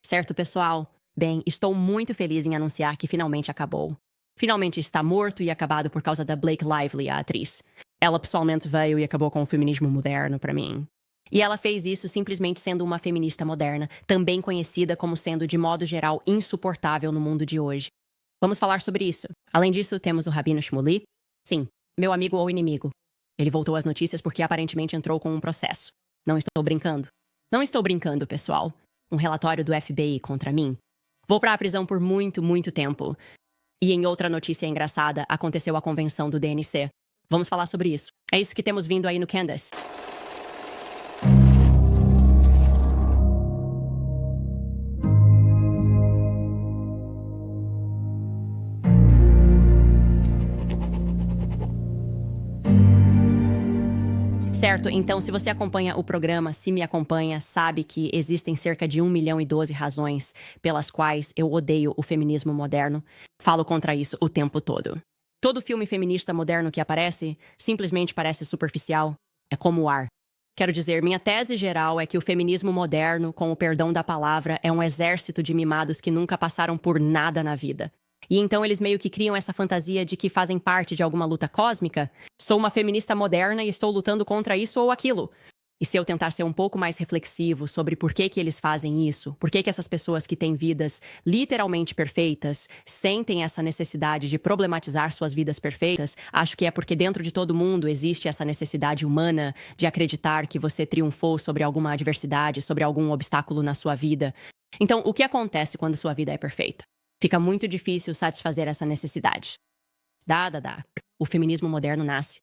Certo, pessoal? Bem, estou muito feliz em anunciar que finalmente acabou. Finalmente está morto e acabado por causa da Blake Lively, a atriz. Ela pessoalmente veio e acabou com o feminismo moderno pra mim. E ela fez isso simplesmente sendo uma feminista moderna, também conhecida como sendo, de modo geral, insuportável no mundo de hoje. Vamos falar sobre isso. Além disso, temos o Rabino Shmuley. Sim, meu amigo ou inimigo. Ele voltou às notícias porque aparentemente entrou com um processo. Não estou brincando. Não estou brincando, pessoal. Um relatório do FBI contra mim. Vou para a prisão por muito, muito tempo. E em outra notícia engraçada, aconteceu a convenção do DNC. Vamos falar sobre isso. É isso que temos vindo aí no Candace. Certo, então se você acompanha o programa, se me acompanha, sabe que existem cerca de 1.012.000 razões pelas quais eu odeio o feminismo moderno. Falo contra isso o tempo todo. Todo filme feminista moderno que aparece simplesmente parece superficial. É como o ar. Quero dizer, minha tese geral é que o feminismo moderno, com o perdão da palavra, é um exército de mimados que nunca passaram por nada na vida. E então eles meio que criam essa fantasia de que fazem parte de alguma luta cósmica. Sou uma feminista moderna e estou lutando contra isso ou aquilo. E se eu tentar ser um pouco mais reflexivo sobre por que eles fazem isso, por que essas pessoas que têm vidas literalmente perfeitas sentem essa necessidade de problematizar suas vidas perfeitas, acho que é porque dentro de todo mundo existe essa necessidade humana de acreditar que você triunfou sobre alguma adversidade, sobre algum obstáculo na sua vida. Então, o que acontece quando sua vida é perfeita? Fica muito difícil satisfazer essa necessidade. Dá. O feminismo moderno nasce.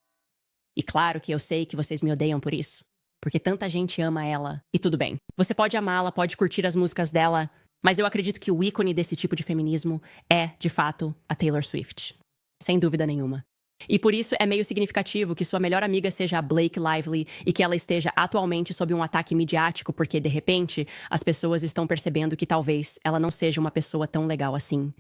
E claro que eu sei que vocês me odeiam por isso. Porque tanta gente ama ela. E tudo bem. Você pode amá-la, pode curtir as músicas dela. Mas eu acredito que o ícone desse tipo de feminismo é, de fato, a Taylor Swift. Sem dúvida nenhuma. E por isso é meio significativo que sua melhor amiga seja a Blake Lively e que ela esteja atualmente sob um ataque midiático porque, de repente, as pessoas estão percebendo que talvez ela não seja uma pessoa tão legal assim.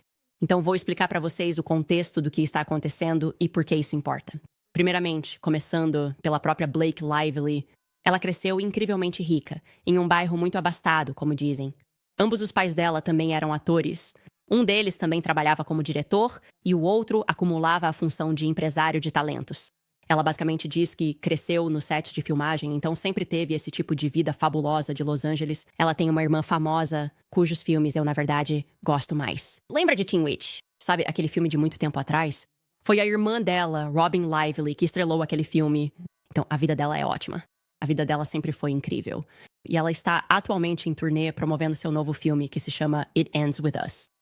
Então vou explicar para vocês o contexto do que está acontecendo e por que isso importa. Primeiramente, começando pela própria Blake Lively, ela cresceu incrivelmente rica, em um bairro muito abastado, como dizem. Ambos os pais dela também eram atores. Um deles também trabalhava como diretor e o outro acumulava a função de empresário de talentos. Ela basicamente diz que cresceu no set de filmagem, então sempre teve esse tipo de vida fabulosa de Los Angeles. Ela tem uma irmã famosa, cujos filmes eu, na verdade, gosto mais. Lembra de Teen Witch? Sabe, aquele filme de muito tempo atrás? Foi a irmã dela, Robin Lively, que estrelou aquele filme. Então, a vida dela é ótima. A vida dela sempre foi incrível. E ela está atualmente em turnê promovendo seu novo filme, que se chama It Ends With Us.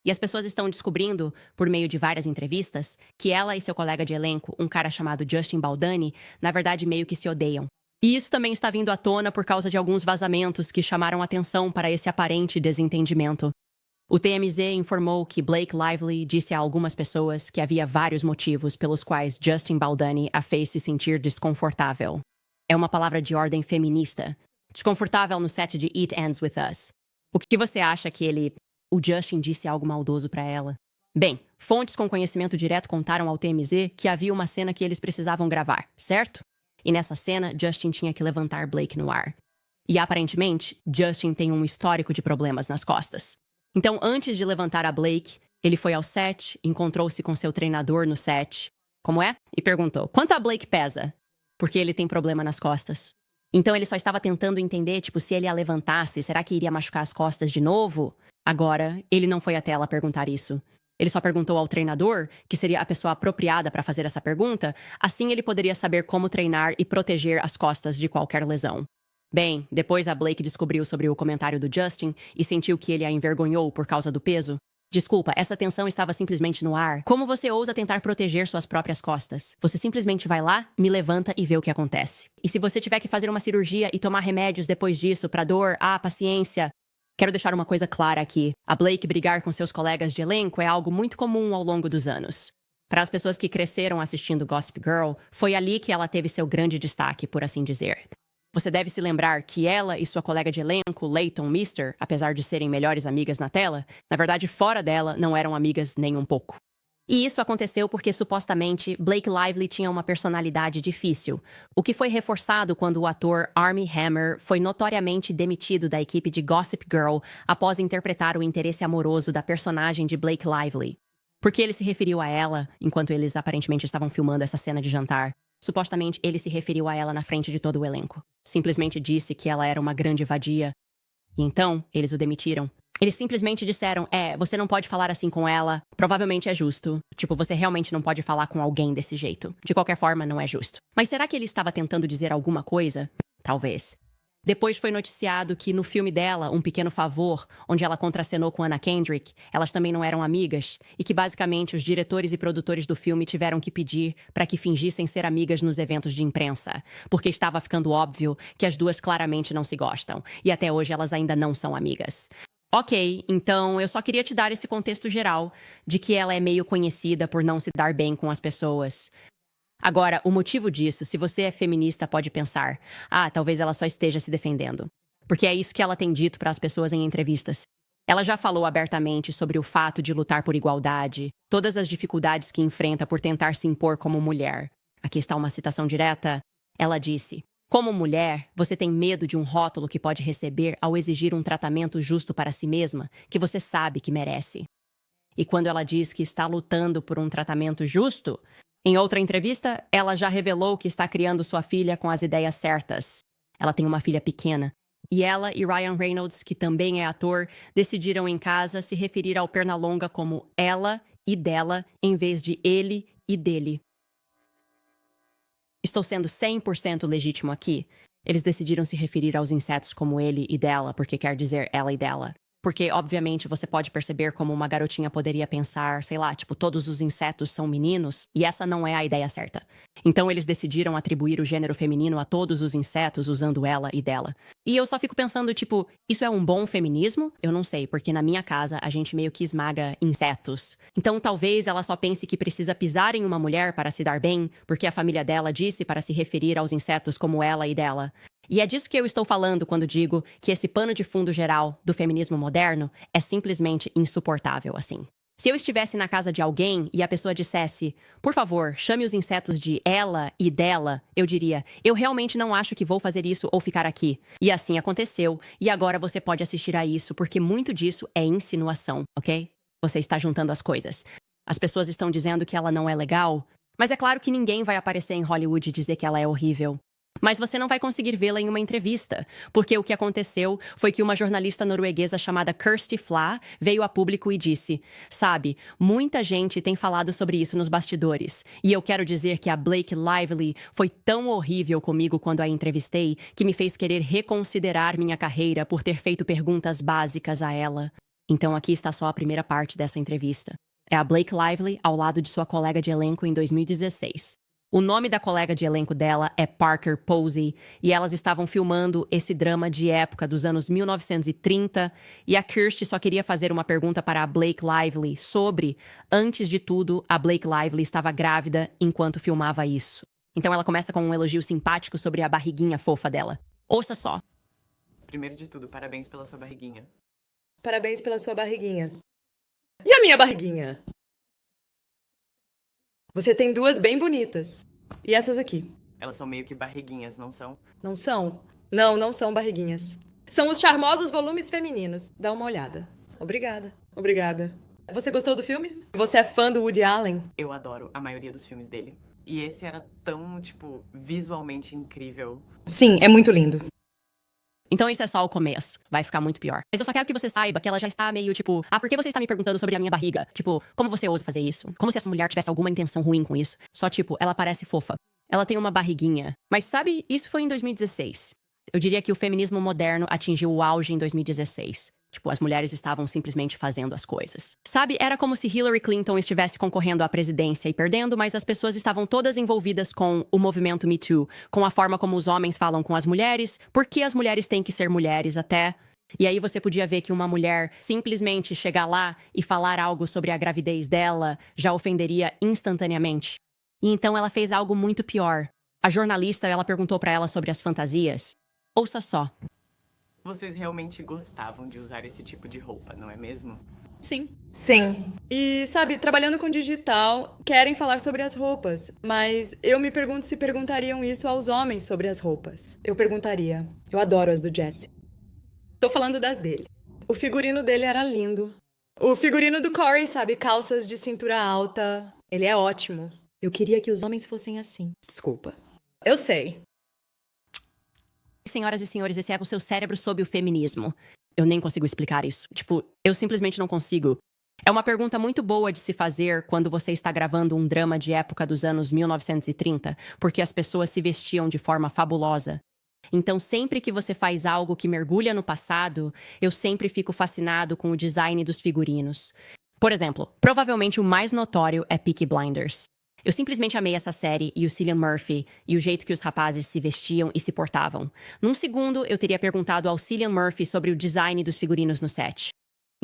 E as pessoas estão descobrindo, por meio de várias entrevistas, que ela e seu colega de elenco, um cara chamado Justin Baldoni, na verdade meio que se odeiam. E isso também está vindo à tona por causa de alguns vazamentos que chamaram atenção para esse aparente desentendimento. O TMZ informou que Blake Lively disse a algumas pessoas que havia vários motivos pelos quais Justin Baldoni a fez se sentir desconfortável. É uma palavra de ordem feminista. Desconfortável no set de It Ends With Us. O que você acha que o Justin disse algo maldoso pra ela? Bem, fontes com conhecimento direto contaram ao TMZ que havia uma cena que eles precisavam gravar, certo? E nessa cena, Justin tinha que levantar Blake no ar. E aparentemente, Justin tem um histórico de problemas nas costas. Então, antes de levantar a Blake, ele foi ao set, encontrou-se com seu treinador no set. Como é? E perguntou, quanto a Blake pesa? Porque ele tem problema nas costas. Então ele só estava tentando entender, se ele a levantasse, será que iria machucar as costas de novo? Agora, ele não foi até ela perguntar isso. Ele só perguntou ao treinador, que seria a pessoa apropriada para fazer essa pergunta, assim ele poderia saber como treinar e proteger as costas de qualquer lesão. Bem, depois a Blake descobriu sobre o comentário do Justin e sentiu que ele a envergonhou por causa do peso. Desculpa, essa tensão estava simplesmente no ar. Como você ousa tentar proteger suas próprias costas? Você simplesmente vai lá, me levanta e vê o que acontece. E se você tiver que fazer uma cirurgia e tomar remédios depois disso pra dor, paciência. Quero deixar uma coisa clara aqui. A Blake brigar com seus colegas de elenco é algo muito comum ao longo dos anos. Para as pessoas que cresceram assistindo Gossip Girl, foi ali que ela teve seu grande destaque, por assim dizer. Você deve se lembrar que ela e sua colega de elenco, Leighton Meester, apesar de serem melhores amigas na tela, na verdade fora dela não eram amigas nem um pouco. E isso aconteceu porque, supostamente, Blake Lively tinha uma personalidade difícil, o que foi reforçado quando o ator Armie Hammer foi notoriamente demitido da equipe de Gossip Girl após interpretar o interesse amoroso da personagem de Blake Lively. Porque ele se referiu a ela, enquanto eles aparentemente estavam filmando essa cena de jantar. Supostamente, ele se referiu a ela na frente de todo o elenco. Simplesmente disse que ela era uma grande vadia. E então, eles o demitiram. Eles simplesmente disseram, você não pode falar assim com ela, provavelmente é justo. Tipo, você realmente não pode falar com alguém desse jeito. De qualquer forma, não é justo. Mas será que ele estava tentando dizer alguma coisa? Talvez. Depois foi noticiado que no filme dela, Um Pequeno Favor, onde ela contracenou com Anna Kendrick, elas também não eram amigas, e que basicamente os diretores e produtores do filme tiveram que pedir para que fingissem ser amigas nos eventos de imprensa, porque estava ficando óbvio que as duas claramente não se gostam, e até hoje elas ainda não são amigas. Ok, então eu só queria te dar esse contexto geral de que ela é meio conhecida por não se dar bem com as pessoas. Agora, o motivo disso, se você é feminista, pode pensar, talvez ela só esteja se defendendo. Porque é isso que ela tem dito para as pessoas em entrevistas. Ela já falou abertamente sobre o fato de lutar por igualdade, todas as dificuldades que enfrenta por tentar se impor como mulher. Aqui está uma citação direta. Ela disse: como mulher, você tem medo de um rótulo que pode receber ao exigir um tratamento justo para si mesma, que você sabe que merece. E quando ela diz que está lutando por um tratamento justo, em outra entrevista, ela já revelou que está criando sua filha com as ideias certas. Ela tem uma filha pequena. E ela e Ryan Reynolds, que também é ator, decidiram em casa se referir ao Pernalonga como ela e dela, em vez de ele e dele. Estou sendo 100% legítimo aqui? Eles decidiram se referir aos insetos como ele e dela, porque quer dizer ela e dela. Porque, obviamente, você pode perceber como uma garotinha poderia pensar, sei lá, tipo, todos os insetos são meninos, e essa não é a ideia certa. Então eles decidiram atribuir o gênero feminino a todos os insetos usando ela e dela. E eu só fico pensando, tipo, isso é um bom feminismo? Eu não sei, porque na minha casa a gente meio que esmaga insetos. Então talvez ela só pense que precisa pisar em uma mulher para se dar bem, porque a família dela disse para se referir aos insetos como ela e dela. E é disso que eu estou falando quando digo que esse pano de fundo geral do feminismo moderno é simplesmente insuportável, assim. Se eu estivesse na casa de alguém e a pessoa dissesse, por favor, chame os insetos de ela e dela, eu diria, eu realmente não acho que vou fazer isso ou ficar aqui. E assim aconteceu, e agora você pode assistir a isso, porque muito disso é insinuação, ok? Você está juntando as coisas. As pessoas estão dizendo que ela não é legal, mas é claro que ninguém vai aparecer em Hollywood e dizer que ela é horrível. Mas você não vai conseguir vê-la em uma entrevista, porque o que aconteceu foi que uma jornalista norueguesa chamada Kirsty Flaa veio a público e disse, sabe, muita gente tem falado sobre isso nos bastidores, e eu quero dizer que a Blake Lively foi tão horrível comigo quando a entrevistei que me fez querer reconsiderar minha carreira por ter feito perguntas básicas a ela. Então aqui está só a primeira parte dessa entrevista. É a Blake Lively ao lado de sua colega de elenco em 2016. O nome da colega de elenco dela é Parker Posey, e elas estavam filmando esse drama de época dos anos 1930, e a Kirsty só queria fazer uma pergunta para a Blake Lively sobre, antes de tudo, a Blake Lively estava grávida enquanto filmava isso. Então ela começa com um elogio simpático sobre a barriguinha fofa dela. Ouça só. Primeiro de tudo, parabéns pela sua barriguinha. Parabéns pela sua barriguinha. E a minha barriguinha? Você tem duas bem bonitas. E essas aqui? Elas são meio que barriguinhas, não são? Não são? Não, não são barriguinhas. São os charmosos volumes femininos. Dá uma olhada. Obrigada. Obrigada. Você gostou do filme? Você é fã do Woody Allen? Eu adoro a maioria dos filmes dele. E esse era tão, visualmente incrível. Sim, é muito lindo. Então isso é só o começo. Vai ficar muito pior. Mas eu só quero que você saiba que ela já está meio tipo, por que você está me perguntando sobre a minha barriga? Tipo, como você ousa fazer isso? Como se essa mulher tivesse alguma intenção ruim com isso? Só tipo, ela parece fofa. Ela tem uma barriguinha. Mas sabe, isso foi em 2016. Eu diria que o feminismo moderno atingiu o auge em 2016. Tipo, as mulheres estavam simplesmente fazendo as coisas. Sabe, era como se Hillary Clinton estivesse concorrendo à presidência e perdendo, mas as pessoas estavam todas envolvidas com o movimento Me Too, com a forma como os homens falam com as mulheres, por que as mulheres têm que ser mulheres até. E aí você podia ver que uma mulher simplesmente chegar lá e falar algo sobre a gravidez dela já ofenderia instantaneamente. E então ela fez algo muito pior. A jornalista, ela perguntou pra ela sobre as fantasias. Ouça só. Vocês realmente gostavam de usar esse tipo de roupa, não é mesmo? Sim. Sim. E, sabe, trabalhando com digital, querem falar sobre as roupas. Mas eu me pergunto se perguntariam isso aos homens sobre as roupas. Eu perguntaria. Eu adoro as do Jesse. Tô falando das dele. O figurino dele era lindo. O figurino do Corey, sabe? Calças de cintura alta. Ele é ótimo. Eu queria que os homens fossem assim. Desculpa. Eu sei. Senhoras e senhores, esse é o seu cérebro sob o feminismo. Eu nem consigo explicar isso. Tipo, eu simplesmente não consigo. É uma pergunta muito boa de se fazer quando você está gravando um drama de época dos anos 1930, porque as pessoas se vestiam de forma fabulosa. Então, sempre que você faz algo que mergulha no passado, eu sempre fico fascinado com o design dos figurinos. Por exemplo, provavelmente o mais notório é Peaky Blinders. Eu simplesmente amei essa série e o Cillian Murphy e o jeito que os rapazes se vestiam e se portavam. Num segundo, eu teria perguntado ao Cillian Murphy sobre o design dos figurinos no set.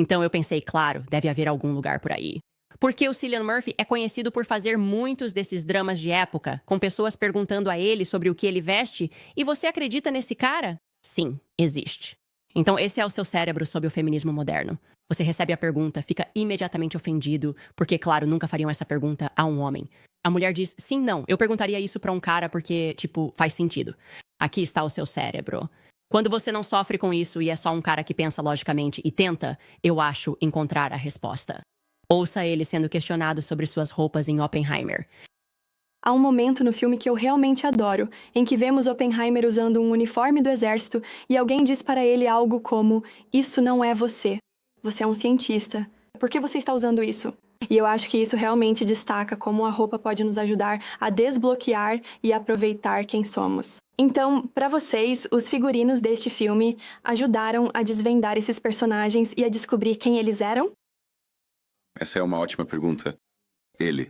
Então eu pensei, claro, deve haver algum lugar por aí. Porque o Cillian Murphy é conhecido por fazer muitos desses dramas de época, com pessoas perguntando a ele sobre o que ele veste, e você acredita nesse cara? Sim, existe. Então esse é o seu cérebro sob o feminismo moderno. Você recebe a pergunta, fica imediatamente ofendido, porque, claro, nunca fariam essa pergunta a um homem. A mulher diz, sim, não, eu perguntaria isso pra um cara porque, tipo, faz sentido. Aqui está o seu cérebro. Quando você não sofre com isso e é só um cara que pensa logicamente e tenta, eu acho encontrar a resposta. Ouça ele sendo questionado sobre suas roupas em Oppenheimer. Há um momento no filme que eu realmente adoro, em que vemos Oppenheimer usando um uniforme do exército e alguém diz para ele algo como: "Isso não é você. Você é um cientista. Por que você está usando isso?" E eu acho que isso realmente destaca como a roupa pode nos ajudar a desbloquear e aproveitar quem somos. Então, para vocês, os figurinos deste filme ajudaram a desvendar esses personagens e a descobrir quem eles eram? Essa é uma ótima pergunta. Ele.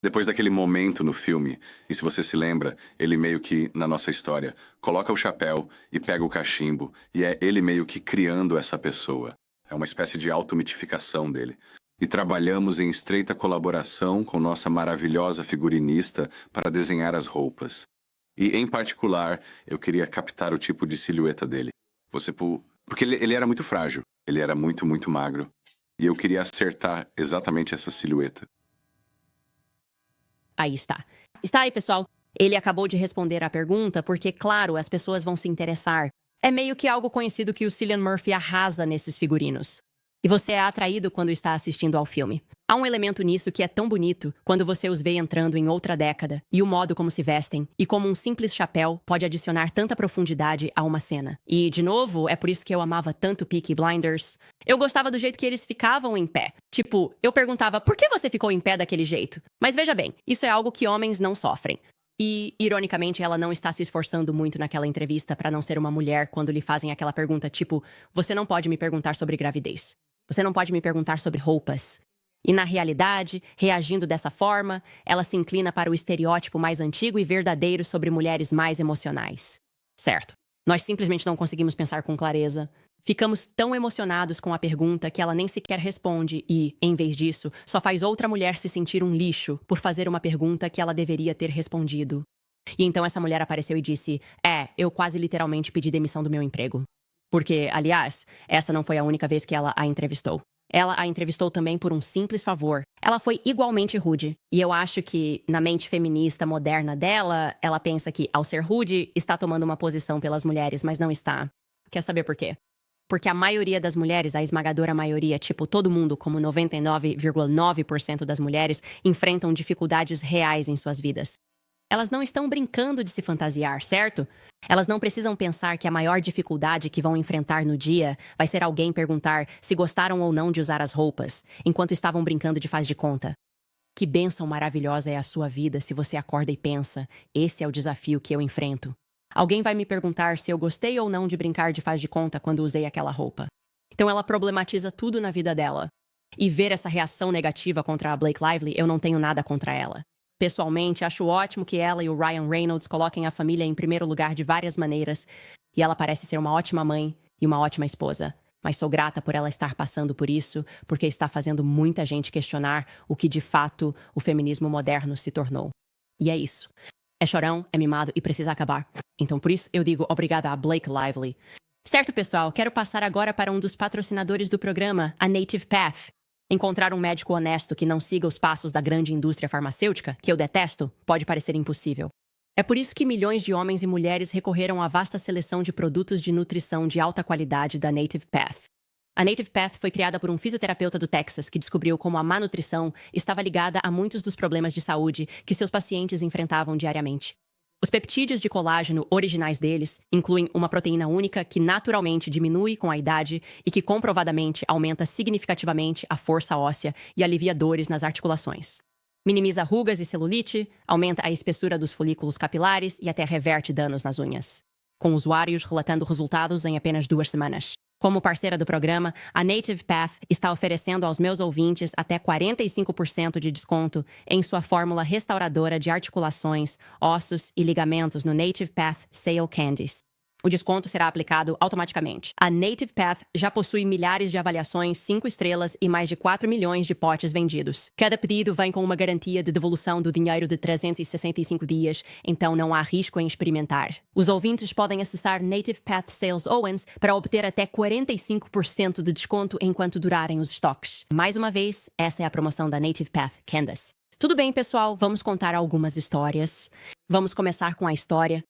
Depois daquele momento no filme, e se você se lembra, ele meio que, na nossa história, coloca o chapéu e pega o cachimbo, e é ele meio que criando essa pessoa. É uma espécie de automitificação dele. E trabalhamos em estreita colaboração com nossa maravilhosa figurinista para desenhar as roupas. E, em particular, eu queria captar o tipo de silhueta dele. Porque ele era muito frágil, ele era muito, muito magro. E eu queria acertar exatamente essa silhueta. Aí está. Está aí, pessoal. Ele acabou de responder à pergunta porque, claro, as pessoas vão se interessar. É meio que algo conhecido que o Cillian Murphy arrasa nesses figurinos. E você é atraído quando está assistindo ao filme. Há um elemento nisso que é tão bonito quando você os vê entrando em outra década, e o modo como se vestem, e como um simples chapéu pode adicionar tanta profundidade a uma cena. E, de novo, é por isso que eu amava tanto Peaky Blinders. Eu gostava do jeito que eles ficavam em pé. Tipo, eu perguntava, por que você ficou em pé daquele jeito? Mas veja bem, isso é algo que homens não sofrem. E, ironicamente, ela não está se esforçando muito naquela entrevista para não ser uma mulher quando lhe fazem aquela pergunta tipo, você não pode me perguntar sobre gravidez. Você não pode me perguntar sobre roupas. E, na realidade, reagindo dessa forma, ela se inclina para o estereótipo mais antigo e verdadeiro sobre mulheres mais emocionais. Certo. Nós simplesmente não conseguimos pensar com clareza. Ficamos tão emocionados com a pergunta que ela nem sequer responde e, em vez disso, só faz outra mulher se sentir um lixo por fazer uma pergunta que ela deveria ter respondido. E então essa mulher apareceu e disse, eu quase literalmente pedi demissão do meu emprego. Porque, aliás, essa não foi a única vez que ela a entrevistou. Ela a entrevistou também por um simples favor. Ela foi igualmente rude. E eu acho que, na mente feminista moderna dela, ela pensa que, ao ser rude, está tomando uma posição pelas mulheres, mas não está. Quer saber por quê? Porque a maioria das mulheres, a esmagadora maioria, tipo todo mundo, como 99,9% das mulheres, enfrentam dificuldades reais em suas vidas. Elas não estão brincando de se fantasiar, certo? Elas não precisam pensar que a maior dificuldade que vão enfrentar no dia vai ser alguém perguntar se gostaram ou não de usar as roupas, enquanto estavam brincando de faz de conta. Que bênção maravilhosa é a sua vida se você acorda e pensa, esse é o desafio que eu enfrento. Alguém vai me perguntar se eu gostei ou não de brincar de faz de conta quando usei aquela roupa. Então ela problematiza tudo na vida dela. E ver essa reação negativa contra a Blake Lively, eu não tenho nada contra ela. Pessoalmente, acho ótimo que ela e o Ryan Reynolds coloquem a família em primeiro lugar de várias maneiras, e ela parece ser uma ótima mãe e uma ótima esposa. Mas sou grata por ela estar passando por isso, porque está fazendo muita gente questionar o que de fato o feminismo moderno se tornou. E é isso. É chorão, é mimado e precisa acabar. Então por isso eu digo obrigada a Blake Lively. Certo, pessoal, quero passar agora para um dos patrocinadores do programa, a Native Path. Encontrar um médico honesto que não siga os passos da grande indústria farmacêutica, que eu detesto, pode parecer impossível. É por isso que milhões de homens e mulheres recorreram à vasta seleção de produtos de nutrição de alta qualidade da Native Path. A Native Path foi criada por um fisioterapeuta do Texas que descobriu como a má nutrição estava ligada a muitos dos problemas de saúde que seus pacientes enfrentavam diariamente. Os peptídeos de colágeno originais deles incluem uma proteína única que naturalmente diminui com a idade e que comprovadamente aumenta significativamente a força óssea e alivia dores nas articulações. Minimiza rugas e celulite, aumenta a espessura dos folículos capilares e até reverte danos nas unhas, com usuários relatando resultados em apenas 2 semanas. Como parceira do programa, a Native Path está oferecendo aos meus ouvintes até 45% de desconto em sua fórmula restauradora de articulações, ossos e ligamentos no Native Path Sale Candies. O desconto será aplicado automaticamente. A Native Path já possui milhares de avaliações 5 estrelas e mais de 4 milhões de potes vendidos. Cada pedido vem com uma garantia de devolução do dinheiro de 365 dias, então não há risco em experimentar. Os ouvintes podem acessar Native Path Sales Owens para obter até 45% de desconto enquanto durarem os estoques. Mais uma vez, essa é a promoção da Native Path Candice. Tudo bem, pessoal, vamos contar algumas histórias. Vamos começar com a história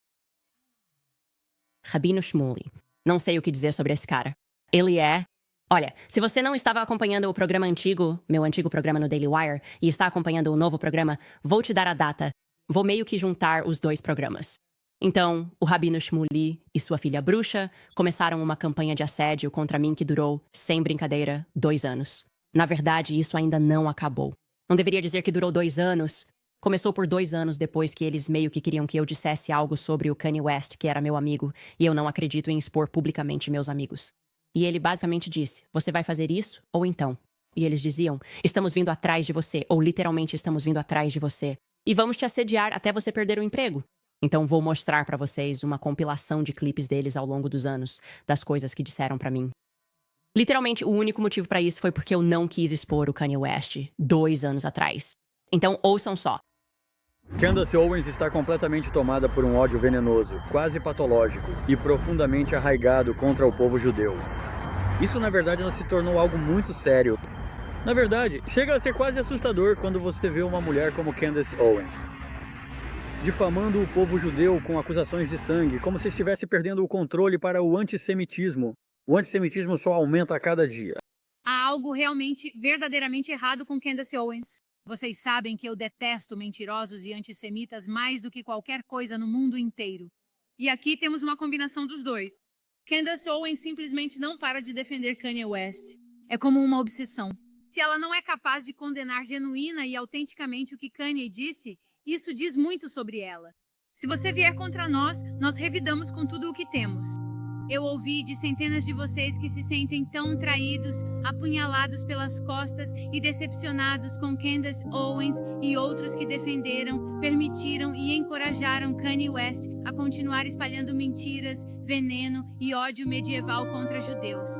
Rabino Shmuley. Não sei o que dizer sobre esse cara. Ele é... Olha, se você não estava acompanhando o programa antigo, meu antigo programa no Daily Wire, e está acompanhando o novo programa, vou te dar a data. Vou meio que juntar os 2 programas. Então, o Rabino Shmuley e sua filha bruxa começaram uma campanha de assédio contra mim que durou, sem brincadeira, 2 anos. Na verdade, isso ainda não acabou. Não deveria dizer que durou 2 anos... Começou por 2 anos depois que eles meio que queriam que eu dissesse algo sobre o Kanye West, que era meu amigo, e eu não acredito em expor publicamente meus amigos. E ele basicamente disse, você vai fazer isso ou então? E eles diziam, estamos vindo atrás de você, ou literalmente estamos vindo atrás de você. E vamos te assediar até você perder o emprego. Então vou mostrar pra vocês uma compilação de clipes deles ao longo dos anos, das coisas que disseram pra mim. Literalmente, o único motivo pra isso foi porque eu não quis expor o Kanye West 2 anos atrás. Então ouçam só. Candace Owens está completamente tomada por um ódio venenoso, quase patológico e profundamente arraigado contra o povo judeu. Isso, na verdade, ela se tornou algo muito sério. Na verdade, chega a ser quase assustador quando você vê uma mulher como Candace Owens difamando o povo judeu com acusações de sangue, como se estivesse perdendo o controle para o antissemitismo. O antissemitismo só aumenta a cada dia. Há algo realmente, verdadeiramente errado com Candace Owens. Vocês sabem que eu detesto mentirosos e antissemitas mais do que qualquer coisa no mundo inteiro. E aqui temos uma combinação dos dois. Candace Owens simplesmente não para de defender Kanye West. É como uma obsessão. Se ela não é capaz de condenar genuína e autenticamente o que Kanye disse, isso diz muito sobre ela. Se você vier contra nós, nós revidamos com tudo o que temos. Eu ouvi de centenas de vocês que se sentem tão traídos, apunhalados pelas costas e decepcionados com Candace Owens e outros que defenderam, permitiram e encorajaram Kanye West a continuar espalhando mentiras, veneno e ódio medieval contra judeus.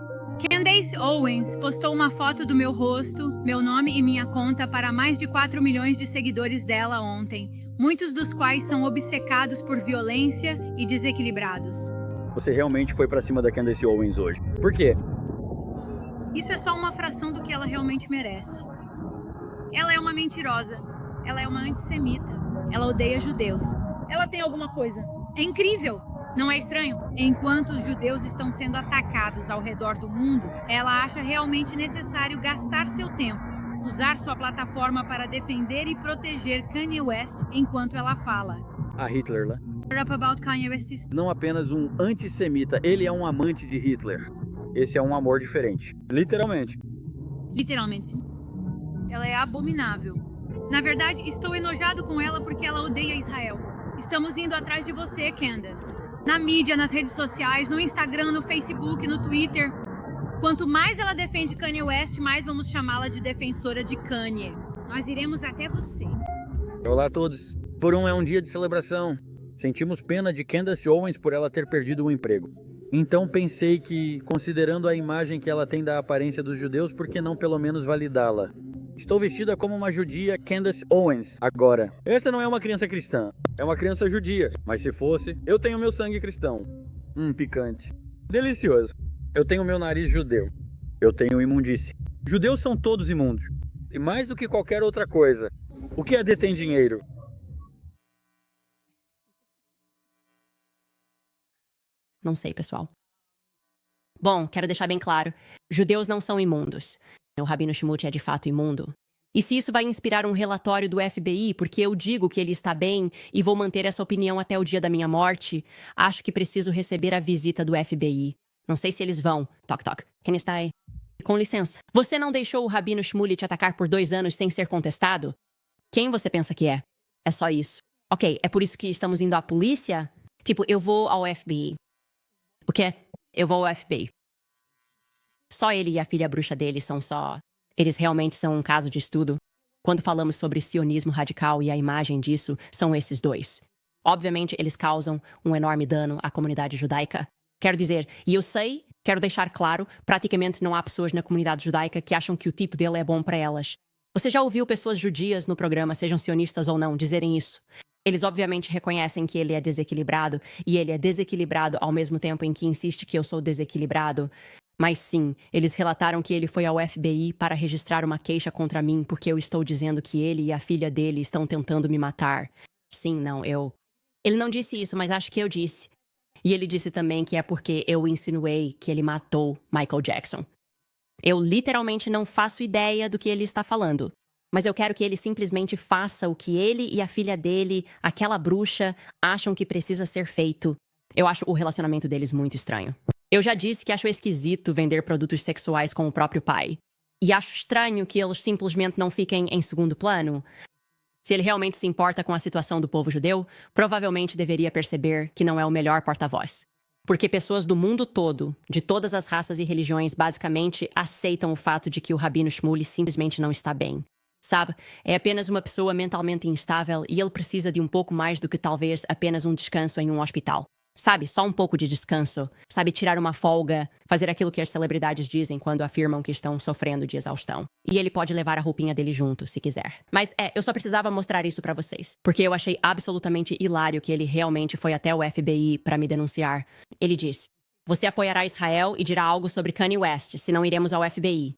Candace Owens postou uma foto do meu rosto, meu nome e minha conta para mais de 4 milhões de seguidores dela ontem, muitos dos quais são obcecados por violência e desequilibrados. Você realmente foi pra cima da Candace Owens hoje. Por quê? Isso é só uma fração do que ela realmente merece. Ela é uma mentirosa. Ela é uma antissemita. Ela odeia judeus. Ela tem alguma coisa. É incrível! Não é estranho? Enquanto os judeus estão sendo atacados ao redor do mundo, ela acha realmente necessário gastar seu tempo, usar sua plataforma para defender e proteger Kanye West enquanto ela fala. A Hitler lá. Up about Kanye West. Não apenas um antissemita, ele é um amante de Hitler. Esse é um amor diferente. Literalmente. Literalmente. Ela é abominável. Na verdade, estou enojado com ela porque ela odeia Israel. Estamos indo atrás de você, Candace. Na mídia, nas redes sociais, no Instagram, no Facebook, no Twitter. Quanto mais ela defende Kanye West, mais vamos chamá-la de defensora de Kanye. Nós iremos até você. Olá a todos. Por um é um dia de celebração. Sentimos pena de Candace Owens por ela ter perdido o emprego. Então pensei que, considerando a imagem que ela tem da aparência dos judeus, por que não pelo menos validá-la? Estou vestida como uma judia Candace Owens agora. Essa não é uma criança cristã, é uma criança judia. Mas se fosse, eu tenho meu sangue cristão. Picante. Delicioso. Eu tenho meu nariz judeu. Eu tenho imundície. Judeus são todos imundos. E mais do que qualquer outra coisa. O que detém dinheiro? Não sei, pessoal. Bom, quero deixar bem claro. Judeus não são imundos. O Rabino Shmuley é de fato imundo. E se isso vai inspirar um relatório do FBI, porque eu digo que ele está bem e vou manter essa opinião até o dia da minha morte, acho que preciso receber a visita do FBI. Não sei se eles vão. Toc, toc. Quem está aí? Com licença. Você não deixou o Rabino Shmuley te atacar por 2 anos sem ser contestado? Quem você pensa que é? É só isso. Ok, é por isso que estamos indo à polícia? Tipo, eu vou ao FBI. O quê? Eu vou ao FBI. Só ele e a filha bruxa dele são só... Eles realmente são um caso de estudo. Quando falamos sobre sionismo radical e a imagem disso, são esses dois. Obviamente, eles causam um enorme dano à comunidade judaica. Quero dizer, e eu sei, quero deixar claro, praticamente não há pessoas na comunidade judaica que acham que o tipo dele é bom para elas. Você já ouviu pessoas judias no programa, sejam sionistas ou não, dizerem isso? Eles obviamente reconhecem que ele é desequilibrado, e ele é desequilibrado ao mesmo tempo em que insiste que eu sou desequilibrado. Mas sim, eles relataram que ele foi ao FBI para registrar uma queixa contra mim porque eu estou dizendo que ele e a filha dele estão tentando me matar. Sim, não, eu... Ele não disse isso, mas acho que eu disse. E ele disse também que é porque eu insinuei que ele matou Michael Jackson. Eu literalmente não faço ideia do que ele está falando. Mas eu quero que ele simplesmente faça o que ele e a filha dele, aquela bruxa, acham que precisa ser feito. Eu acho o relacionamento deles muito estranho. Eu já disse que acho esquisito vender produtos sexuais com o próprio pai. E acho estranho que eles simplesmente não fiquem em segundo plano. Se ele realmente se importa com a situação do povo judeu, provavelmente deveria perceber que não é o melhor porta-voz. Porque pessoas do mundo todo, de todas as raças e religiões, basicamente aceitam o fato de que o Rabino Shmuley simplesmente não está bem. Sabe, é apenas uma pessoa mentalmente instável e ele precisa de um pouco mais do que talvez apenas um descanso em um hospital. Sabe, só um pouco de descanso. Sabe, tirar uma folga, fazer aquilo que as celebridades dizem quando afirmam que estão sofrendo de exaustão. E ele pode levar a roupinha dele junto, se quiser. Mas eu só precisava mostrar isso pra vocês. Porque eu achei absolutamente hilário que ele realmente foi até o FBI pra me denunciar. Ele diz, você apoiará Israel e dirá algo sobre Kanye West, senão iremos ao FBI.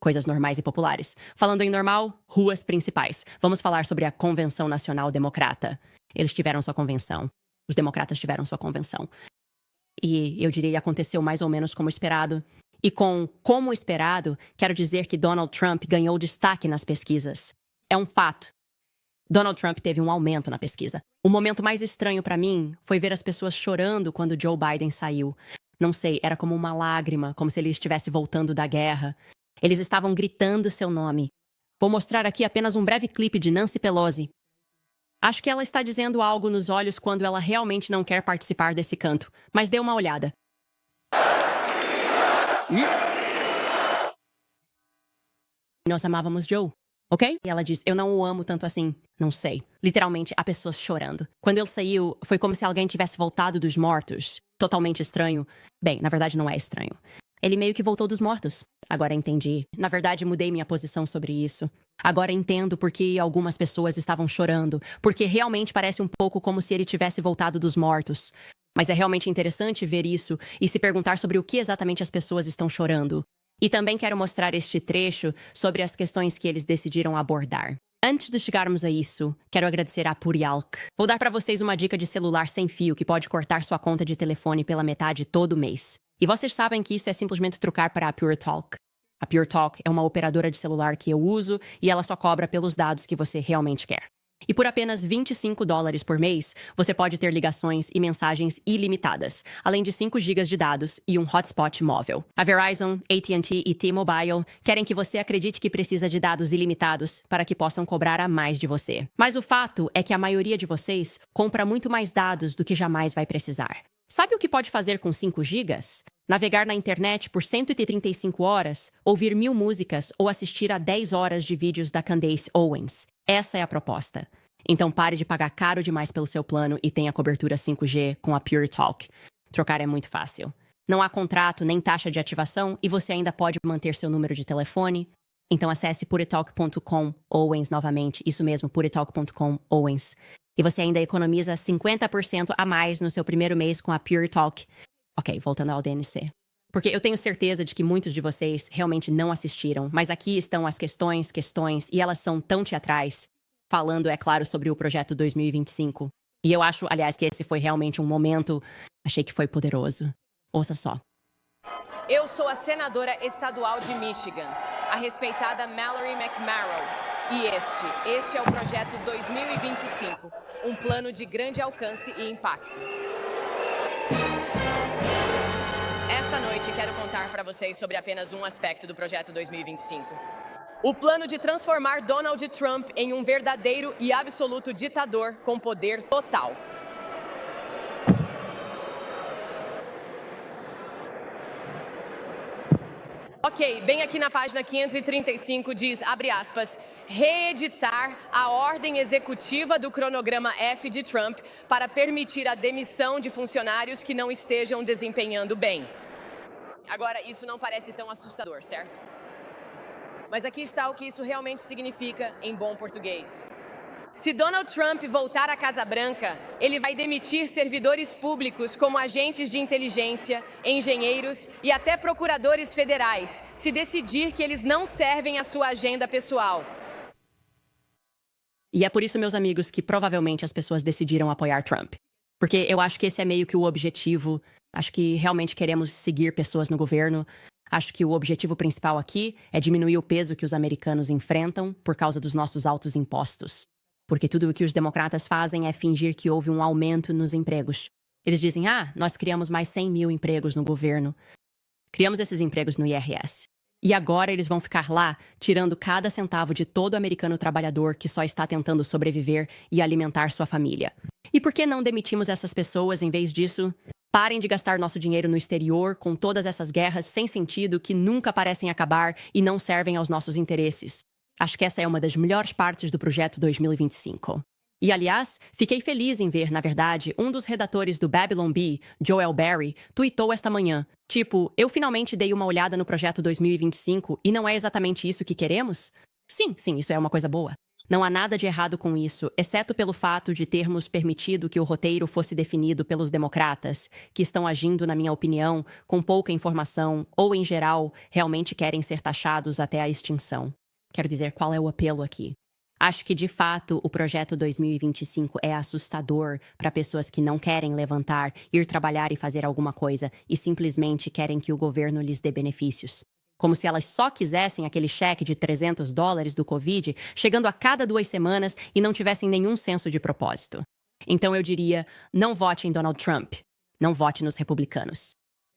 Coisas normais e populares. Falando em normal, ruas principais. Vamos falar sobre a Convenção Nacional Democrata. Eles tiveram sua convenção. Os democratas tiveram sua convenção. E eu diria que aconteceu mais ou menos como esperado. E com como esperado, quero dizer que Donald Trump ganhou destaque nas pesquisas. É um fato. Donald Trump teve um aumento na pesquisa. O momento mais estranho para mim foi ver as pessoas chorando quando Joe Biden saiu. Não sei, era como uma lágrima, como se ele estivesse voltando da guerra. Eles estavam gritando seu nome. Vou mostrar aqui apenas um breve clipe de Nancy Pelosi. Acho que ela está dizendo algo nos olhos quando ela realmente não quer participar desse canto. Mas dê uma olhada. Nós amávamos Joe, ok? E ela diz, eu não o amo tanto assim. Não sei. Literalmente, há pessoas chorando. Quando ele saiu, foi como se alguém tivesse voltado dos mortos. Totalmente estranho. Bem, na verdade não é estranho. Ele meio que voltou dos mortos. Agora entendi. Na verdade, mudei minha posição sobre isso. Agora entendo por que algumas pessoas estavam chorando. Porque realmente parece um pouco como se ele tivesse voltado dos mortos. Mas é realmente interessante ver isso e se perguntar sobre o que exatamente as pessoas estão chorando. E também quero mostrar este trecho sobre as questões que eles decidiram abordar. Antes de chegarmos a isso, quero agradecer a Purialk. Vou dar para vocês uma dica de celular sem fio que pode cortar sua conta de telefone pela metade todo mês. E vocês sabem que isso é simplesmente trocar para a PureTalk. A PureTalk é uma operadora de celular que eu uso e ela só cobra pelos dados que você realmente quer. E por apenas $25 por mês, você pode ter ligações e mensagens ilimitadas, além de 5 GB de dados e um hotspot móvel. A Verizon, AT&T e T-Mobile querem que você acredite que precisa de dados ilimitados para que possam cobrar a mais de você. Mas o fato é que a maioria de vocês compra muito mais dados do que jamais vai precisar. Sabe o que pode fazer com 5 GB? Navegar na internet por 135 horas, ouvir 1000 músicas ou assistir a 10 horas de vídeos da Candace Owens. Essa é a proposta. Então pare de pagar caro demais pelo seu plano e tenha cobertura 5G com a PureTalk. Trocar é muito fácil. Não há contrato nem taxa de ativação e você ainda pode manter seu número de telefone. Então acesse puretalk.com Owens novamente. Isso mesmo, puretalk.com Owens. E você ainda economiza 50% a mais no seu primeiro mês com a PureTalk. Ok, voltando ao DNC. Porque eu tenho certeza de que muitos de vocês realmente não assistiram, mas aqui estão as questões, e elas são tão teatrais, falando, é claro, sobre o projeto 2025. E eu acho, aliás, que esse foi realmente um momento, achei que foi poderoso. Ouça só. Eu sou a senadora estadual de Michigan, a respeitada Mallory McMarrow. E este é o projeto 2025, um plano de grande alcance e impacto. Esta noite quero contar para vocês sobre apenas um aspecto do projeto 2025. O plano de transformar Donald Trump em um verdadeiro e absoluto ditador com poder total. Ok, bem aqui na página 535 diz, abre aspas, reeditar a ordem executiva do cronograma F de Trump para permitir a demissão de funcionários que não estejam desempenhando bem. Agora, isso não parece tão assustador, certo? Mas aqui está o que isso realmente significa em bom português. Se Donald Trump voltar à Casa Branca, ele vai demitir servidores públicos como agentes de inteligência, engenheiros e até procuradores federais, se decidir que eles não servem à sua agenda pessoal. E é por isso, meus amigos, que provavelmente as pessoas decidiram apoiar Trump. Porque eu acho que esse é meio que o objetivo. Acho que realmente queremos seguir pessoas no governo. Acho que o objetivo principal aqui é diminuir o peso que os americanos enfrentam por causa dos nossos altos impostos. Porque tudo o que os democratas fazem é fingir que houve um aumento nos empregos. Eles dizem, nós criamos mais 100 mil empregos no governo. Criamos esses empregos no IRS. E agora eles vão ficar lá, tirando cada centavo de todo americano trabalhador que só está tentando sobreviver e alimentar sua família. E por que não demitimos essas pessoas em vez disso? Parem de gastar nosso dinheiro no exterior com todas essas guerras sem sentido que nunca parecem acabar e não servem aos nossos interesses. Acho que essa é uma das melhores partes do projeto 2025. E, aliás, fiquei feliz em ver, na verdade, um dos redatores do Babylon Bee, Joel Berry, tweetou esta manhã, tipo, eu finalmente dei uma olhada no projeto 2025 e não é exatamente isso que queremos? Sim, isso é uma coisa boa. Não há nada de errado com isso, exceto pelo fato de termos permitido que o roteiro fosse definido pelos democratas, que estão agindo, na minha opinião, com pouca informação ou, em geral, realmente querem ser taxados até a extinção. Quero dizer, qual é o apelo aqui? Acho que, de fato, o projeto 2025 é assustador para pessoas que não querem levantar, ir trabalhar e fazer alguma coisa e simplesmente querem que o governo lhes dê benefícios. Como se elas só quisessem aquele cheque de $300 do Covid, chegando a cada 2 semanas e não tivessem nenhum senso de propósito. Então eu diria, não vote em Donald Trump. Não vote nos republicanos.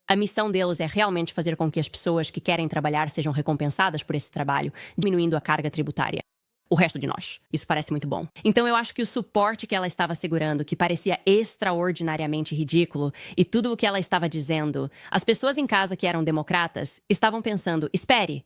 A missão deles é realmente fazer com que as pessoas que querem trabalhar sejam recompensadas por esse trabalho, diminuindo a carga tributária. O resto de nós. Isso parece muito bom. Então eu acho que o suporte que ela estava segurando, que parecia extraordinariamente ridículo, e tudo o que ela estava dizendo, as pessoas em casa que eram democratas estavam pensando, espere,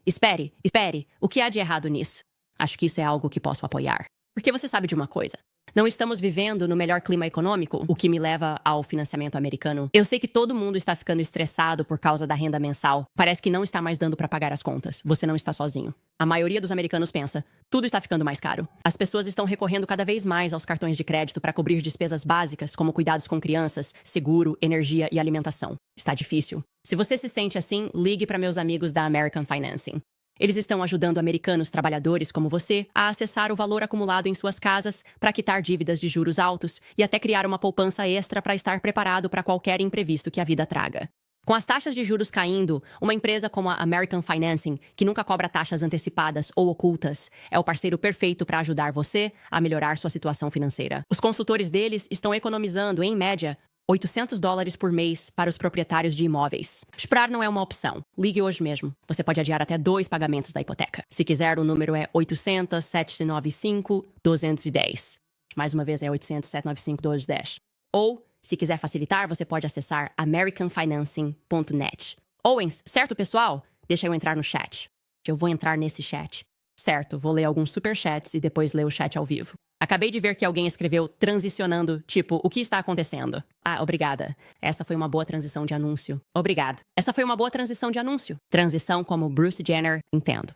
o que há de errado nisso? Acho que isso é algo que posso apoiar. Porque você sabe de uma coisa. Não estamos vivendo no melhor clima econômico, o que me leva ao financiamento americano. Eu sei que todo mundo está ficando estressado por causa da renda mensal. Parece que não está mais dando para pagar as contas. Você não está sozinho. A maioria dos americanos pensa, tudo está ficando mais caro. As pessoas estão recorrendo cada vez mais aos cartões de crédito para cobrir despesas básicas, como cuidados com crianças, seguro, energia e alimentação. Está difícil. Se você se sente assim, ligue para meus amigos da American Financing. Eles estão ajudando americanos trabalhadores como você a acessar o valor acumulado em suas casas para quitar dívidas de juros altos e até criar uma poupança extra para estar preparado para qualquer imprevisto que a vida traga. Com as taxas de juros caindo, uma empresa como a American Financing, que nunca cobra taxas antecipadas ou ocultas, é o parceiro perfeito para ajudar você a melhorar sua situação financeira. Os consultores deles estão economizando, em média, $800 por mês para os proprietários de imóveis. Esperar não é uma opção. Ligue hoje mesmo. Você pode adiar até 2 pagamentos da hipoteca. Se quiser, o número é 800-795-210. Mais uma vez, é 800-795-210. Ou, se quiser facilitar, você pode acessar americanfinancing.net. Owens, certo, pessoal? Deixa eu entrar no chat. Eu vou entrar nesse chat. Certo, vou ler alguns superchats e depois ler o chat ao vivo. Acabei de ver que alguém escreveu transicionando, tipo, o que está acontecendo? Obrigada. Essa foi uma boa transição de anúncio. Obrigado. Essa foi uma boa transição de anúncio. Transição como Bruce Jenner, entendo.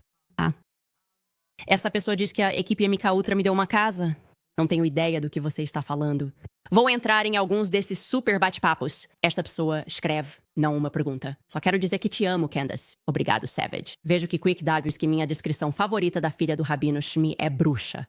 Essa pessoa disse que a equipe MK Ultra me deu uma casa. Não tenho ideia do que você está falando. Vou entrar em alguns desses super bate-papos. Esta pessoa escreve, não uma pergunta. Só quero dizer que te amo, Candace. Obrigado, Savage. Vejo que Quick Dad diz que minha descrição favorita da filha do Rabino Shmi é bruxa.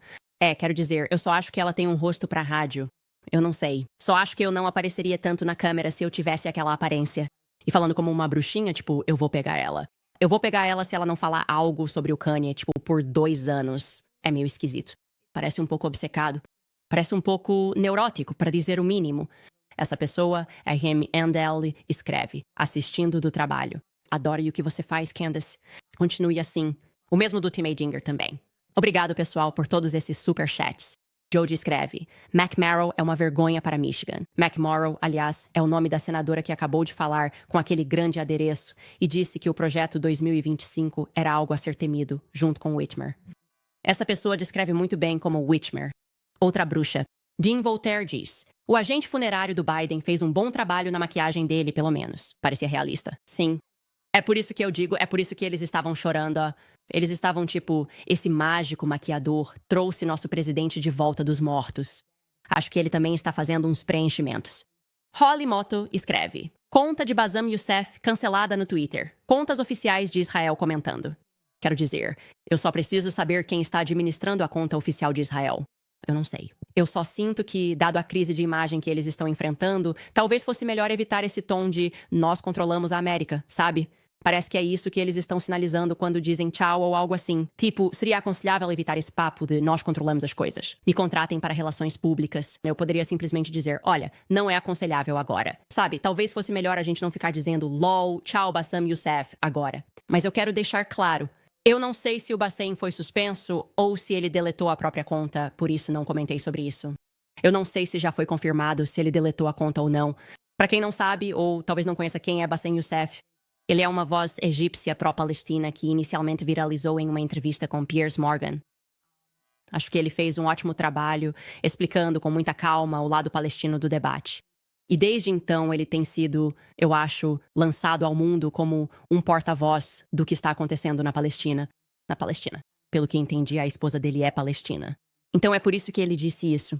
Quero dizer, eu só acho que ela tem um rosto pra rádio. Eu não sei. Só acho que eu não apareceria tanto na câmera se eu tivesse aquela aparência. E falando como uma bruxinha, tipo, eu vou pegar ela. Eu vou pegar ela se ela não falar algo sobre o Kanye, tipo, por 2 anos. É meio esquisito. Parece um pouco obcecado. Parece um pouco neurótico, para dizer o mínimo. Essa pessoa, a Remy Andel, escreve, assistindo do trabalho. Adoro o que você faz, Candace. Continue assim. O mesmo do Tim Dinger também. Obrigado, pessoal, por todos esses superchats. Jody escreve, McMorrow é uma vergonha para Michigan. McMorrow, aliás, é o nome da senadora que acabou de falar com aquele grande adereço e disse que o projeto 2025 era algo a ser temido, junto com Whitmer. Essa pessoa descreve muito bem como Whitmer. Outra bruxa. Dean Voltaire diz, o agente funerário do Biden fez um bom trabalho na maquiagem dele, pelo menos. Parecia realista. Sim. É por isso que eu digo, é por isso que eles estavam chorando. Eles estavam tipo, esse mágico maquiador trouxe nosso presidente de volta dos mortos. Acho que ele também está fazendo uns preenchimentos. Holly Motto escreve, conta de Bassam Youssef cancelada no Twitter. Contas oficiais de Israel comentando. Quero dizer, eu só preciso saber quem está administrando a conta oficial de Israel. Eu não sei. Eu só sinto que, dado a crise de imagem que eles estão enfrentando, talvez fosse melhor evitar esse tom de nós controlamos a América, sabe? Parece que é isso que eles estão sinalizando quando dizem tchau ou algo assim. Tipo, seria aconselhável evitar esse papo de nós controlamos as coisas. Me contratem para relações públicas. Eu poderia simplesmente dizer, olha, não é aconselhável agora. Sabe, talvez fosse melhor a gente não ficar dizendo lol, tchau Bassam Youssef agora. Mas eu quero deixar claro, eu não sei se o Bassam foi suspenso ou se ele deletou a própria conta, por isso não comentei sobre isso. Eu não sei se já foi confirmado se ele deletou a conta ou não. Para quem não sabe, ou talvez não conheça quem é Bassam Youssef, ele é uma voz egípcia pró-Palestina que inicialmente viralizou em uma entrevista com Piers Morgan. Acho que ele fez um ótimo trabalho explicando com muita calma o lado palestino do debate. E desde então ele tem sido, eu acho, lançado ao mundo como um porta-voz do que está acontecendo na Palestina. Na Palestina. Pelo que entendi, a esposa dele é palestina. Então é por isso que ele disse isso.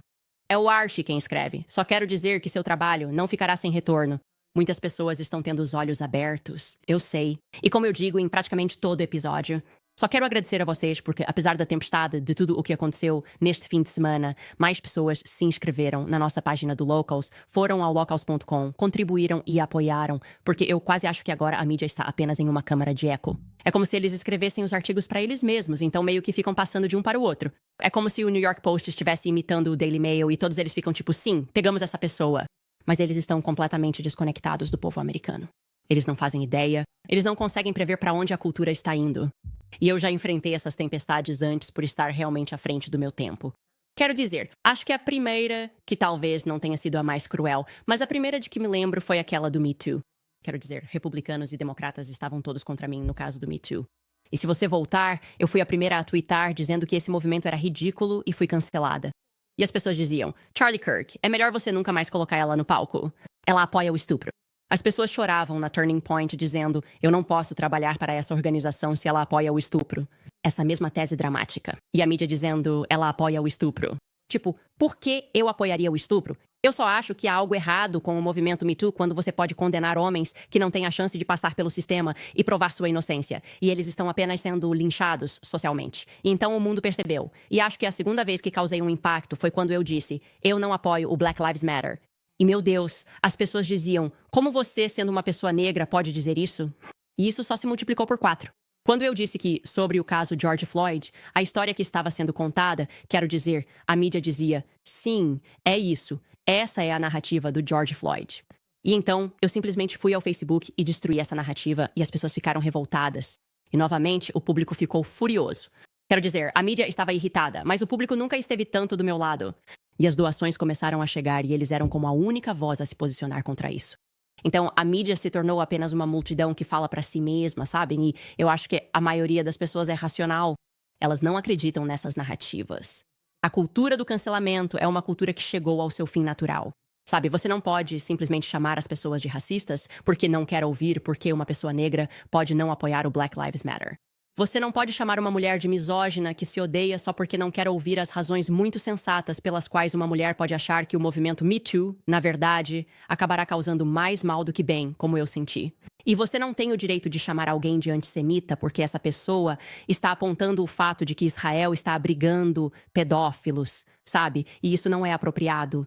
É o Archie quem escreve. Só quero dizer que seu trabalho não ficará sem retorno. Muitas pessoas estão tendo os olhos abertos, eu sei. E como eu digo em praticamente todo episódio, só quero agradecer a vocês porque, apesar da tempestade de tudo o que aconteceu neste fim de semana, mais pessoas se inscreveram na nossa página do Locals, foram ao locals.com, contribuíram e apoiaram, porque eu quase acho que agora a mídia está apenas em uma câmara de eco. É como se eles escrevessem os artigos para eles mesmos, então meio que ficam passando de um para o outro. É como se o New York Post estivesse imitando o Daily Mail e todos eles ficam tipo, sim, pegamos essa pessoa. Mas eles estão completamente desconectados do povo americano. Eles não fazem ideia, eles não conseguem prever para onde a cultura está indo. E eu já enfrentei essas tempestades antes por estar realmente à frente do meu tempo. Quero dizer, acho que a primeira, que talvez não tenha sido a mais cruel, mas a primeira de que me lembro foi aquela do Me Too. Quero dizer, republicanos e democratas estavam todos contra mim no caso do Me Too. E se você voltar, eu fui a primeira a twittar dizendo que esse movimento era ridículo e fui cancelada. E as pessoas diziam, Charlie Kirk, é melhor você nunca mais colocar ela no palco. Ela apoia o estupro. As pessoas choravam na Turning Point dizendo, eu não posso trabalhar para essa organização se ela apoia o estupro. Essa mesma tese dramática. E a mídia dizendo, ela apoia o estupro. Tipo, por que eu apoiaria o estupro? Eu só acho que há algo errado com o movimento Me Too quando você pode condenar homens que não têm a chance de passar pelo sistema e provar sua inocência. E eles estão apenas sendo linchados socialmente. E então o mundo percebeu. E acho que a segunda vez que causei um impacto foi quando eu disse, eu não apoio o Black Lives Matter. E meu Deus, as pessoas diziam, como você, sendo uma pessoa negra, pode dizer isso? E isso só se multiplicou por 4. Quando eu disse que, sobre o caso George Floyd, a história que estava sendo contada, quero dizer, a mídia dizia, sim, é isso. Essa é a narrativa do George Floyd. E então, eu simplesmente fui ao Facebook e destruí essa narrativa e as pessoas ficaram revoltadas. E novamente, o público ficou furioso. Quero dizer, a mídia estava irritada, mas o público nunca esteve tanto do meu lado. E as doações começaram a chegar e eles eram como a única voz a se posicionar contra isso. Então, a mídia se tornou apenas uma multidão que fala para si mesma, sabem? E eu acho que a maioria das pessoas é racional. Elas não acreditam nessas narrativas. A cultura do cancelamento é uma cultura que chegou ao seu fim natural. Sabe, você não pode simplesmente chamar as pessoas de racistas porque não quer ouvir porque uma pessoa negra pode não apoiar o Black Lives Matter. Você não pode chamar uma mulher de misógina que se odeia só porque não quer ouvir as razões muito sensatas pelas quais uma mulher pode achar que o movimento Me Too, na verdade, acabará causando mais mal do que bem, como eu senti. E você não tem o direito de chamar alguém de antissemita porque essa pessoa está apontando o fato de que Israel está abrigando pedófilos, sabe? E isso não é apropriado.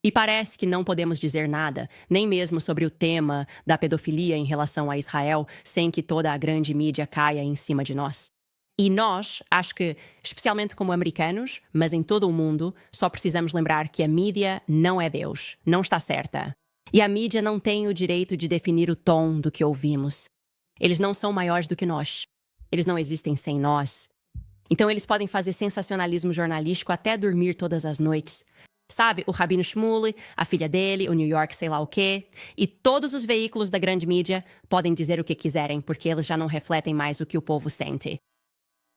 E parece que não podemos dizer nada, nem mesmo sobre o tema da pedofilia em relação a Israel, sem que toda a grande mídia caia em cima de nós. E nós, acho que, especialmente como americanos, mas em todo o mundo, só precisamos lembrar que a mídia não é Deus, não está certa. E a mídia não tem o direito de definir o tom do que ouvimos. Eles não são maiores do que nós. Eles não existem sem nós. Então eles podem fazer sensacionalismo jornalístico até dormir todas as noites. Sabe, o Rabino Shmuley, a filha dele, o New York sei lá o quê. E todos os veículos da grande mídia podem dizer o que quiserem, porque eles já não refletem mais o que o povo sente.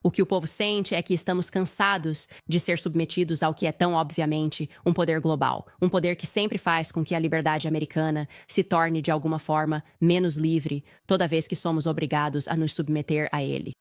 O que o povo sente é que estamos cansados de ser submetidos ao que é tão obviamente um poder global. Um poder que sempre faz com que a liberdade americana se torne, de alguma forma, menos livre toda vez que somos obrigados a nos submeter a ele.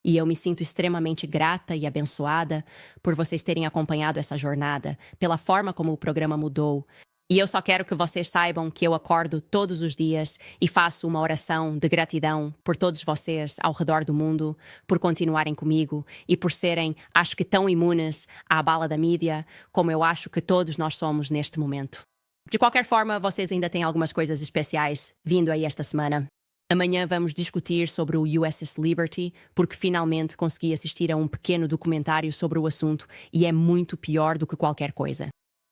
E eu me sinto extremamente grata e abençoada por vocês terem acompanhado essa jornada, pela forma como o programa mudou. E eu só quero que vocês saibam que eu acordo todos os dias e faço uma oração de gratidão por todos vocês ao redor do mundo, por continuarem comigo e por serem, acho que, tão imunes à bala da mídia como eu acho que todos nós somos neste momento. De qualquer forma, vocês ainda têm algumas coisas especiais vindo aí esta semana. Amanhã vamos discutir sobre o USS Liberty, porque finalmente consegui assistir a um pequeno documentário sobre o assunto e é muito pior do que qualquer coisa.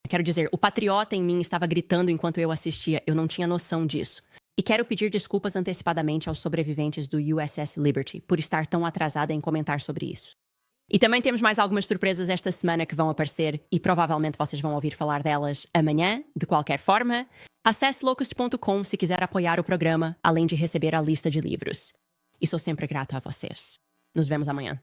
Quero dizer, o patriota em mim estava gritando enquanto eu assistia, eu não tinha noção disso. E quero pedir desculpas antecipadamente aos sobreviventes do USS Liberty por estar tão atrasada em comentar sobre isso. E também temos mais algumas surpresas esta semana que vão aparecer e provavelmente vocês vão ouvir falar delas amanhã, de qualquer forma. Acesse locust.com se quiser apoiar o programa, além de receber a lista de livros. E sou sempre grata a vocês. Nos vemos amanhã.